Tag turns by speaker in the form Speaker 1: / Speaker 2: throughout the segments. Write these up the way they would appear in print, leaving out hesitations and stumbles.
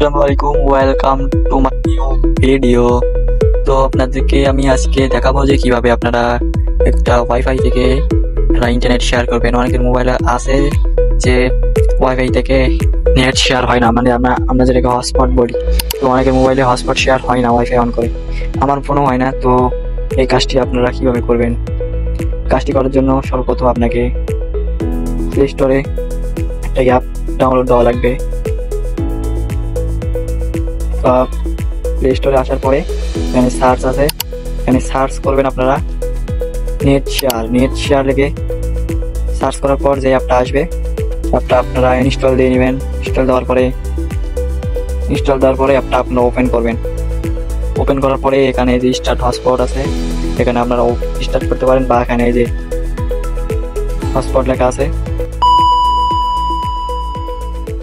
Speaker 1: আসসালামু আলাইকুম, welcome to my new video. তো আপনাদেরকে আমি আজকে দেখাবো যে কিভাবে আপনারা একটা ওয়াইফাই থেকে ইন্টারনেট শেয়ার করবেন। অনেকের মোবাইলে আছে যে ওয়াইফাই থেকে নেট শেয়ার হয় না, মানে আমরা যেটাকে হটস্পট বলি। তো অনেকের মোবাইলে হটস্পট শেয়ার হয় না ওয়াইফাই অন করে, আমার ফোনও হয় না। তো এই কাজটি আপনারা কিভাবে করবেন? কাজটি করার জন্য সর্বপ্রথম আপনাকে প্লে স্টোরে একটা অ্যাপ ডাউনলোড দেওয়া লাগবে। প্লে স্টোরে আসার পরে এখানে সার্চ আছে, এখানে সার্চ করবেন আপনারা নেট শেয়ার লিখে সার্চ করার পর যে অ্যাপটা আসবে, অ্যাপটা আপনারা ইনস্টল দিয়ে নেবেন। ইনস্টল দেওয়ার পরে অ্যাপটা আপনারা ওপেন করবেন। ওপেন করার পরে এখানে যে স্টার্ট হটস্পট আছে, এখানে আপনারা স্টার্ট করতে পারেন, বা এখানে যে হটস্পট লেখা আছে,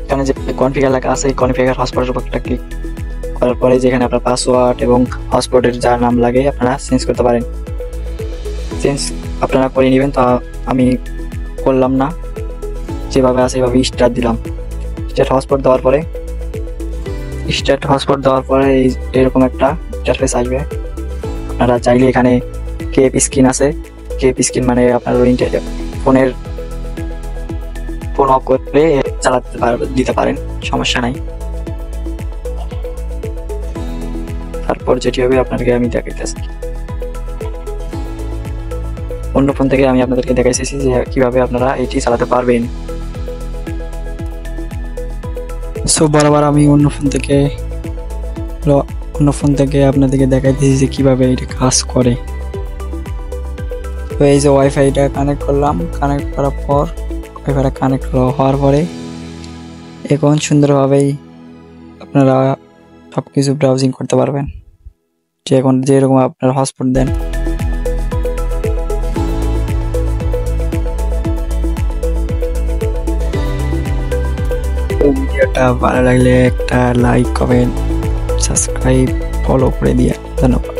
Speaker 1: এখানে যে কনফিগার লেখা আছে, কনফিগার হটস্পটের উপর একটা ক্লিক করার পরে যেখানে আপনার পাসওয়ার্ড এবং হটস্পটের যা নাম লাগে আপনারা চেঞ্জ করতে পারেন। চেঞ্জ আপনারা করে নেবেন। তো আমি করলাম না, যেভাবে আছে এভাবে স্টার্ট দিলাম। স্টার্ট হটস্পট দেওয়ার পরে এরকম একটা ইন্টারফেস আসবে। আপনারা চাইলে এখানে কেপ স্ক্রিন আছে, কেপ স্ক্রিন মানে আপনার ফোন অফ করে দিতে পারেন, সমস্যা নাই। তারপর যেটি হবে আপনাদেরকে আমি দেখাইতেছি, অন্য ফোন থেকে আমি আপনাদেরকে দেখাইতেছি যে কিভাবে আপনারা এটি চালাতে পারবেন। সো বরাবর আমি অন্য ফোন থেকে আপনাদেরকে দেখাইতেছি যে কিভাবে এটা কাজ করে। তো এই যে ওয়াইফাইটা কানেক্ট করলাম, কানেক্ট করার পর ওয়াইফাইটা কানেক্ট হওয়ার পরে এখন সুন্দরভাবেই আপনারা সব কিছু ব্রাউজিং করতে পারবেন, যে এখন যেরকম আপনার হটস্পট দেন। ভিডিওটা ভালো লাগলে একটা লাইক, কমেন্ট, সাবস্ক্রাইব, ফলো করে দিয়ে ধন্যবাদ।